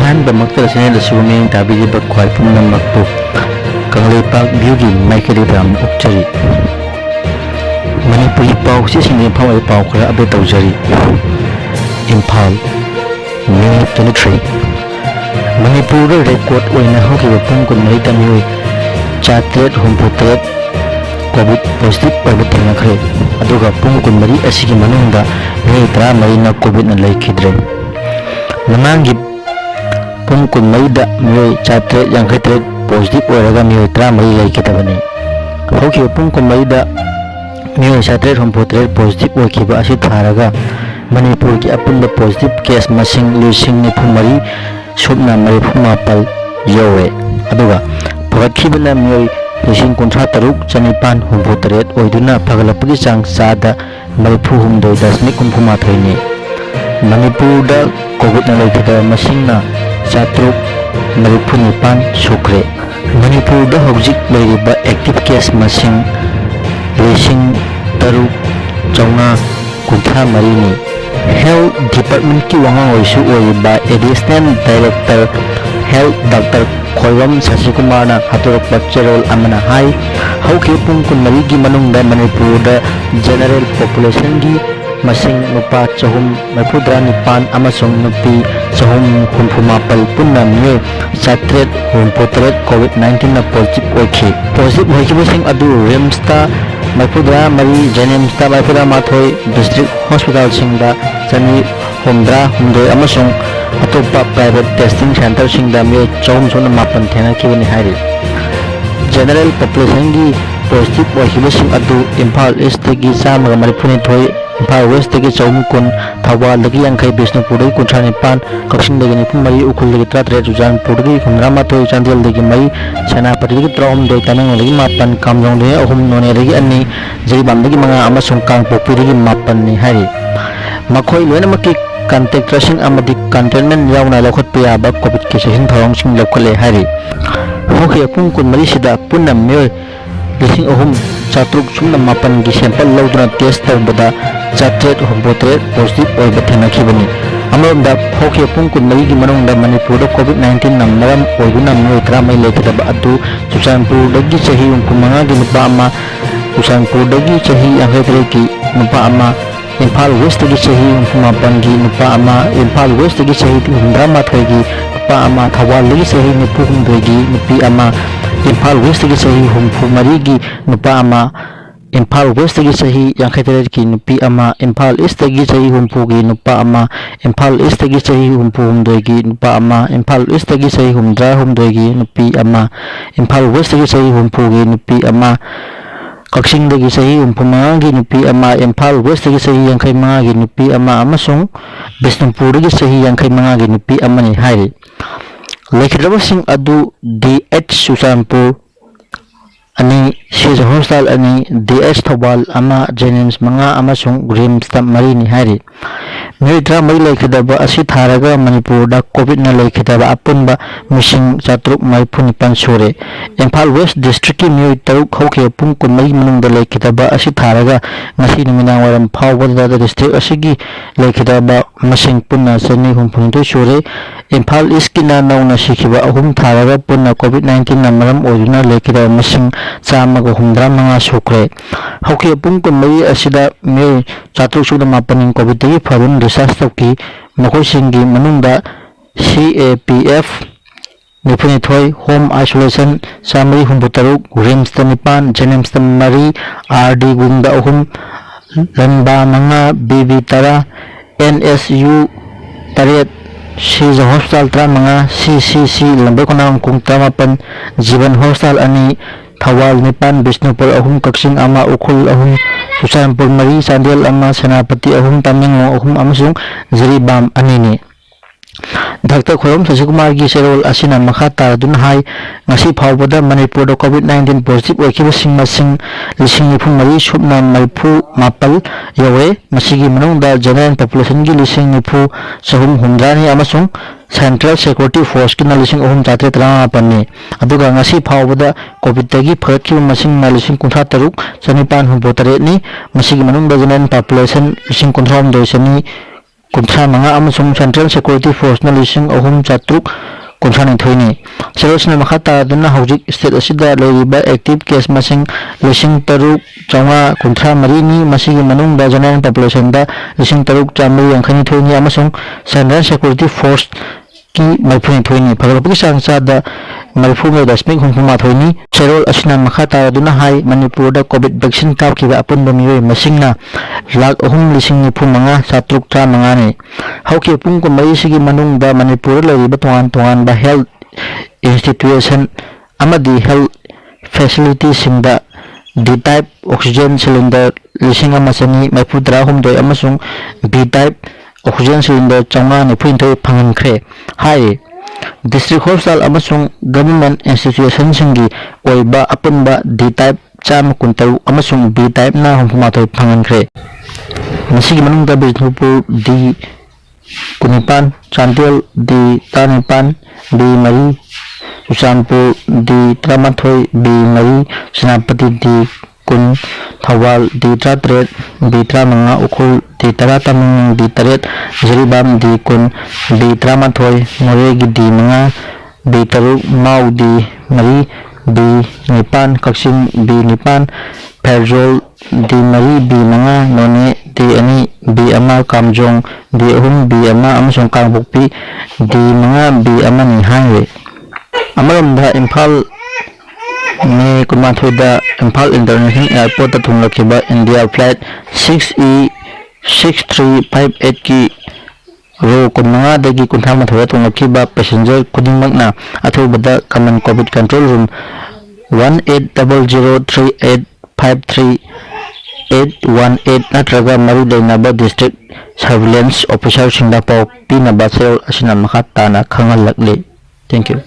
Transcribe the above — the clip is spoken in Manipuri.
ꯑꯍꯥꯟꯕꯃꯛꯇ ꯆꯦꯅꯦꯜꯗꯁꯨ ꯃꯤꯠꯌꯦꯡ ꯇꯥꯕꯤꯔꯤꯕ ꯈ꯭ꯋꯥꯏ ꯄꯨꯝꯅꯃꯛꯄꯨ ꯀꯪꯂꯩꯄꯥꯛ ꯚ꯭ꯌꯨꯒꯤ ꯃꯥꯏꯀꯩꯗꯒꯤ ꯌꯥꯝꯅ ꯑꯣꯛꯆꯔꯤ꯫ ꯃꯅꯤꯄꯨꯔꯤ ꯄꯥꯎ ꯆꯦꯁꯤꯡꯗ ꯌꯨꯝꯐꯝ ꯑꯣꯏꯕ ꯄꯥꯎ ꯈꯔ ꯑꯞꯗꯦꯠ ꯇꯧꯖꯔꯤ꯫ ꯏꯝꯐꯥꯜ ꯃꯦ 23 ꯃꯅꯤꯄꯨꯔꯗ ꯔꯦꯀꯣꯔꯗ ꯑꯣꯏꯅ ꯍꯧꯈꯤꯕ ꯄꯨꯡ 24ꯗ ꯃꯤꯑꯣꯏ 868 ꯀꯣꯚꯤꯗ ꯄꯣꯖꯤꯇꯤꯚ ꯑꯣꯏꯕ ꯊꯦꯡꯅꯈ꯭ꯔꯦ꯫ ꯑꯗꯨꯒ ꯄꯨꯡ 24 ꯑꯁꯤꯒꯤ ꯃꯅꯨꯡꯗ ꯃꯤꯑꯣꯏ 14ꯅ ꯀꯣꯚꯤꯗꯅ ꯂꯩꯈꯤꯗ꯭ꯔꯦ꯫ ꯃꯃꯥꯡꯒꯤ ꯄꯨꯡ 24ꯗ ꯃꯤꯑꯣꯏ 858 ꯄꯣꯖꯤꯇꯤꯚ ꯑꯣꯏꯔꯒ ꯃꯤꯑꯣꯏ 14 ꯂꯩꯈꯤꯗꯕꯅꯤ꯫ ꯍꯧꯈꯤꯕ ꯄꯨꯡ 24ꯗ ꯃꯤꯑꯣꯏ 868 ꯄꯣꯖꯤꯇꯤꯚ ꯑꯣꯏꯈꯤꯕ ꯑꯁꯤ ꯊꯥꯔꯒ ꯃꯅꯤꯄꯨꯔꯒꯤ ꯑꯄꯨꯟꯕ ꯄꯣꯖꯤꯇꯤꯚ ꯀꯦꯁ ꯃꯁꯤꯡ 94,037 ꯌꯧꯔꯦ꯫ ꯑꯗꯨꯒ ꯐꯒꯠꯈꯤꯕꯅ ꯃꯤꯑꯣꯏ 63,968 ꯑꯣꯏꯗꯨꯅ ꯐꯒꯠꯂꯛꯄꯒꯤ ꯆꯥꯡ ꯆꯥꯗ 36.63%ꯅꯤ꯫ ꯃꯅꯤꯄꯨꯔꯗ ꯀꯣꯚꯤꯗꯅ ꯂꯩꯈꯤꯗꯕ ꯃꯁꯤꯡꯅ 739 ꯁꯨꯈ꯭ꯔꯦ꯫ ꯃꯅꯤꯄꯨꯔꯗ ꯍꯧꯖꯤꯛ ꯂꯩꯔꯤꯕ ꯑꯦꯛꯇꯤꯚ ꯀꯦꯁ ꯃꯁꯤꯡ 6,963ꯅꯤ꯫ ꯍꯦꯜꯊ ꯗꯤꯄꯥꯔꯠꯃꯦꯟꯠꯀꯤ ꯋꯥꯉꯥꯡꯂꯣꯏꯁꯨ ꯑꯣꯏꯔꯤꯕ ꯑꯦꯗꯤꯁꯅꯦꯜ ꯗꯥꯏꯔꯦꯛꯇꯔ ꯍꯦꯜꯊ ꯗꯥꯛꯇꯔ ꯈꯣꯏꯔꯝ ꯁꯁꯤꯀꯨꯃꯥꯔꯅ ꯍꯥꯗꯣꯔꯛꯄ ꯆꯦꯔꯣꯜ ꯑꯃꯅ ꯍꯥꯏ ꯍꯧꯈꯤꯕ ꯄꯨꯡ 24ꯒꯤ ꯃꯅꯨꯡꯗ ꯃꯅꯤꯄꯨꯔꯗ ꯖꯦꯅꯔꯦꯜ ꯄꯣꯄꯨꯂꯦꯁꯟꯒꯤ ꯃꯁꯤꯡ ꯅꯨꯄꯥ 339 ꯑꯃꯁꯨꯡ ꯅꯨꯄꯤ 367 ꯄꯨꯟꯅ ꯃꯤꯑꯣꯏ 868 ꯀꯣꯚꯤꯗ-19ꯅ ꯄꯣꯖꯤꯇꯤꯚ ꯑꯣꯏꯈꯤ꯫ ꯄꯣꯖꯤꯇꯤꯚ ꯑꯣꯏꯈꯤꯕꯁꯤꯡ ꯑꯗꯨ ꯔꯤꯝꯁꯇ 34, ꯖꯦꯅꯤꯝꯁꯇ 41, ꯗꯤꯁꯇ꯭ꯔꯤꯛ ꯍꯣꯁꯄꯤꯇꯥꯜꯁꯤꯡꯗ 268 ꯑꯃꯁꯨꯡ ꯑꯇꯣꯞꯄ ꯄ꯭ꯔꯥꯏꯚꯦꯠ ꯇꯦꯁꯇꯤꯡ ꯁꯦꯟꯇꯔꯁꯤꯡꯗ ꯃꯤꯑꯣꯏ 307 ꯊꯦꯡꯅꯈꯤꯕꯅꯤ ꯍꯥꯏꯔꯤ꯫ ꯖꯦꯅꯔꯦꯜ ꯄꯣꯄꯨꯂꯦꯁꯟꯒꯤ ꯄꯣꯖꯤꯇꯤꯚ ꯑꯣꯏꯈꯤꯕꯁꯤꯡ ꯑꯗꯨ ꯏꯝꯐꯥꯜ ꯏꯁꯇꯒꯤ 132, ꯏꯝꯐꯥꯜ ꯋꯦꯁꯇꯒꯤ 310, ꯊꯧꯕꯥꯜꯗꯒꯤ 80, ꯕꯤꯁꯅꯨꯄꯨꯔꯗꯒꯤ 39, ꯀꯛꯆꯤꯡꯗꯒꯤ 94, ꯎꯈ꯭ꯔꯨꯜꯗꯒꯤ 13, ꯆꯨꯔꯆꯥꯟꯄꯨꯔꯗꯒꯤ 11, ꯆꯥꯟꯗꯦꯜꯗꯒꯤ 4, ꯁꯦꯅꯥꯄꯇꯤꯗꯒꯤ 13, ꯇꯃꯦꯡꯂꯣꯡꯗꯒꯤ 7, ꯀꯥꯝꯖꯣꯡꯗꯒꯤ 3, ꯅꯣꯅꯦꯗꯒꯤ 2, ꯖꯤꯔꯤꯕꯥꯝꯗꯒꯤ 5 ꯑꯃꯁꯨꯡ ꯀꯥꯡꯄꯣꯛꯄꯤꯗꯒꯤ 7ꯅꯤ ꯍꯥꯏꯔꯤ꯫ ꯃꯈꯣꯏ ꯂꯣꯏꯅꯃꯛꯀꯤ ꯀꯟꯇꯦꯛ ꯇ꯭ꯔꯦꯁꯤꯡ ꯑꯃꯗꯤ ꯀꯟꯇꯦꯟꯃꯦꯟꯠ ꯌꯥꯎꯅ ꯂꯧꯈꯠꯄ ꯌꯥꯕ ꯀꯣꯚꯤꯗꯀꯤ ꯆꯦꯛꯁꯤꯟ ꯊꯧꯔꯥꯡꯁꯤꯡ ꯂꯧꯈꯠꯂꯦ ꯍꯥꯏꯔꯤ꯫ ꯍꯧꯈꯤꯕ ꯄꯨꯡ 24ꯁꯤꯗ ꯄꯨꯟꯅ ꯃꯤꯑꯣꯏ 3,717ꯒꯤ ꯁꯦꯝꯄꯜ ꯂꯧꯗꯨꯅ ꯇꯦꯁꯠ ꯇꯧꯕꯗ 868 ꯄꯣꯖꯤꯇꯤꯚ ꯑꯣꯏꯕ ꯊꯦꯡꯅꯈꯤꯕꯅꯤ꯫ ꯑꯃꯔꯣꯝꯗ ꯍꯧꯈꯤꯕ ꯄꯨꯡ 24ꯒꯤ ꯃꯅꯨꯡꯗ ꯃꯅꯤꯄꯨꯔꯗ ꯀꯣꯚꯤꯗ-19ꯅ ꯃꯔꯝ ꯑꯣꯏꯗꯨꯅ ꯃꯤꯑꯣꯏ 11 ꯂꯩꯈꯤꯗꯕ ꯑꯗꯨ ꯆꯨꯔꯆꯥꯟꯄꯨꯔꯗꯒꯤ ꯆꯍꯤ 65ꯒꯤ ꯅꯨꯄꯥ ꯑꯃ, ꯆꯨꯔꯆꯥꯟꯄꯨꯔꯗꯒꯤ ꯆꯍꯤ 53ꯒꯤ ꯅꯨꯄꯥ ꯑꯃ, ꯏꯝꯐꯥꯜ ꯋꯦꯁꯇꯒꯤ ꯆꯍꯤ 67ꯒꯤ ꯅꯨꯄꯥ ꯑꯃ, ꯏꯝꯐꯥꯜ ꯋꯦꯁꯇꯒꯤ ꯆꯍꯤ 81ꯒꯤ ꯅꯨꯄꯥ ꯑꯃ, ꯊꯧꯕꯥꯜꯗꯒꯤ ꯆꯍꯤ 94ꯒꯤ ꯅꯨꯄꯤ ꯑꯃ, ꯏꯝꯐꯥल ꯋꯦꯁꯇꯒꯤ ꯆꯍꯤ 64ꯒꯤ ꯅꯨꯄꯥ ꯑꯃ, ꯏꯝꯐꯥꯜ ꯋꯦꯁꯇꯒꯤꯆꯍꯤ 58ꯒꯤ ꯅꯨꯄꯤ ꯑꯃ, ꯏꯝꯐꯥꯜ ꯏꯁꯇꯒꯤ ꯆꯍꯤ 60ꯒꯤ ꯅꯨꯄꯥ ꯑꯃ, ꯏꯝꯐꯥꯜ ꯏꯁꯇꯒꯤ ꯆꯍꯤ 62ꯒꯤ ꯅꯨꯄꯥ ꯑꯃ, ꯏꯝꯐꯥꯜ ꯏꯁꯇꯒꯤ ꯆꯍꯤ 62ꯒꯤ ꯅꯨꯄꯤ ꯑꯃ, ꯏꯝꯐꯥꯜ ꯋꯦꯁꯇꯒꯤ ꯆꯍꯤ 60ꯒꯤ ꯅꯨꯄꯤ ꯑꯃ, ꯀꯛꯆꯤꯡꯗꯒꯤ ꯆꯍꯤ 65ꯒꯤ ꯅꯨꯄꯤ ꯑꯃ, ꯏꯝꯐꯥꯜ ꯋꯦꯁꯇꯒꯤ ꯆꯍꯤ 85ꯒꯤ ꯅꯨꯄꯤ ꯑꯃ ꯑꯃꯁꯨꯡ ꯕꯤꯁꯅꯨꯄꯨꯔꯗꯒꯤ ꯆꯍꯤ 85ꯒꯤ ꯅꯨꯄꯤ ꯑꯃꯅꯤ ꯍꯥꯏꯔꯤ꯫ ꯂꯩꯈꯤꯗ꯭ꯔꯕꯁꯤꯡ ꯑꯗꯨ DH Churachandpur 2, Shija hospital 2, DH Thoubal 1, JNIMS 5 ꯑꯃꯁꯨꯡ ꯔꯤꯝꯁꯇ 4ꯅꯤ ꯍꯥꯏꯔꯤ꯫ ꯃꯤꯑꯣꯏ 14 ꯂꯩꯈꯤꯗꯕ ꯑꯁꯤ ꯊꯥꯔꯒ ꯃꯅꯤꯄꯨꯔꯗ ꯀꯣꯚꯤꯗꯅ ꯂꯩꯈꯤꯗꯕ ꯑꯄꯨꯟꯕ ꯃꯤꯁꯤꯡ 734 ꯁꯨꯔꯦ꯫ ꯏꯝꯐꯥꯜ ꯋꯦꯁ ꯗꯤꯁꯇ꯭ꯔꯤꯛꯀꯤ ꯃꯤꯑꯣꯏ 3 ꯍꯧꯈꯤꯕ ꯄꯨꯡ 24ꯒꯤ ꯃꯅꯨꯡꯗ ꯂꯩꯈꯤꯗꯕ ꯑꯁꯤ ꯊꯥꯔꯒ ꯉꯁꯤ ꯅꯨꯃꯤꯗꯥꯡꯋꯥꯏꯔꯝ ꯐꯥꯎꯕꯗ ꯗꯤꯁꯇ꯭ꯔꯤꯛ ꯑꯁꯤꯒꯤ ꯂꯩꯈꯤꯗꯕ ꯃꯁꯤꯡ ꯄꯨꯟꯅ 262 ꯁꯨꯔꯦ꯫ ꯏꯝꯐꯥꯜ ꯏꯁꯀꯤꯅ ꯅꯧꯅ ꯁꯤꯈꯤꯕ 3 ꯊꯥꯔꯒ ꯄꯨꯟꯅ ꯀꯣꯚꯤꯗ-19ꯅ ꯃꯔꯝ ꯑꯣꯏꯗꯨꯅ ꯂꯩꯈꯤꯗꯕ ꯃꯁꯤꯡ 185 ꯁꯨꯈ꯭ꯔꯦ꯫ ꯍꯧꯈꯤꯕ ꯄꯨꯡ 24 ꯑꯁꯤꯗ ꯃꯤꯑꯣꯏ 707 ꯀꯣꯚꯤꯗꯇꯒꯤ ꯐꯗꯨꯅ ꯗꯤꯁꯆꯥꯔꯖ ꯇꯧꯈꯤ꯫ ꯃꯈꯣꯏꯁꯤꯡꯒꯤ ꯃꯅꯨꯡꯗ CAPF 92, ꯍꯣꯝ ꯑꯥꯏꯁꯣꯂꯦꯁꯟ 163, ꯔꯤꯝꯁꯇ 9, ꯖꯦꯅꯤꯝꯁꯇ 4, RD ꯋꯤꯡꯗ 3, ꯂꯟꯕꯥ 5, BB 10, NSU 8, Shija hospital 15, CCC Lamboikhongnang 17, Jeevan hospital 2, Thoubal 9, Bishnupur 3, Kakching 1, Ukhrul 3, Churachandpur 4, Chandel 1, Senapati 3, Tamenglong 3 ꯑꯃꯁꯨꯡ ꯖꯤꯔꯤꯕꯥꯝ 2ꯅꯤ꯫ ꯗꯥꯛꯇꯔ ꯈꯣꯏꯔꯝ ꯁꯁꯤꯀꯨꯃꯥꯔꯒꯤ ꯆꯦꯔꯣꯜ ꯑꯁꯤꯅ ꯃꯈꯥ ꯇꯥꯗꯨꯅ ꯍꯥꯏ ꯉꯁꯤ ꯐꯥꯎꯕꯗ ꯃꯅꯤꯄꯨꯔꯗ ꯀꯣꯚꯤꯗ-19 ꯄꯣꯖꯤꯇꯤꯚ ꯑꯣꯏꯈꯤꯕꯁꯤꯡ ꯃꯁꯤꯡ 94,037 ꯌꯧꯔꯦ꯫ ꯃꯁꯤꯒꯤ ꯃꯅꯨꯡꯗ ꯖꯦꯅꯔꯦꯜ ꯄꯣꯄꯨꯂꯦꯁꯟꯒꯤ 90,300ꯅꯤ ꯑꯃꯁꯨꯡ ꯁꯦꯟꯇ꯭ꯔꯦꯜ ꯁꯦꯀ꯭ꯌꯨꯔꯤꯇꯤ ꯐꯣꯔꯁꯀꯤꯅ 3,817ꯅꯤ꯫ ꯑꯗꯨꯒ ꯉꯁꯤ ꯐꯥꯎꯕꯗ ꯀꯣꯚꯤꯗꯇꯒꯤ ꯐꯒꯠꯈꯤꯕ ꯃꯁꯤꯡꯅ 63,968ꯅꯤ꯫ ꯃꯁꯤꯒꯤ ꯃꯅꯨꯡꯗ general population 93,200 kunthra amasung Central Security Force na 3,392 Seros na makata duna hojik state asida leiriba active case masing 3,300 ni masigi manungda general population da 3,392 amasung Central Security Force ki marphuni thoini phagalapi sang sa da marphumi dasmik humphuma thoini Serol asina makata duna hai Manipur da COVID vaccine kap ki apun bamioi masingna lakh 3,900 ni hauki pung ko mai sigi manung da Manipur la riba tongan ba health institution amadi health facility singda D-type oxygen cylinder 1,130 amasung B-type oxygen cylinder changa ni phuintoi phangankhre hai district hospital amasung government institution singi oiba apunba D-type cham kuntaru amasung B-type na humpumathoi phangankhre masigi manungda Bishnupur D Kunipan Chandial D Tanipan B Mari Ushanpur D Tramathoi B Mari Senapati D Kun Thawal D Tratret B Tramanga Ukul D Taratamang D Taret Jiribam D Kun B Tramathoi Moregi D Manga B Taruk Mau D Mari B Nipan Kaksin B Nipan Perjol D Mari B Manga None D Ani B Ama Kamjong D Hum B Ama Amasong Kangbukpi D Manga B Ama Ni Hangwe Amaramda Imphal May Kumathoda Imphal International Airport at Thunglakiba India Flight 6E6358 ki ro kumanga dagi kunthama thoda Thunglakiba passenger kudingmakna athubada common COVID control room 18003853 natraga maru dainaba district surveillance officer singda pau pinaba sel asina makatana khangal lakle. Thank you.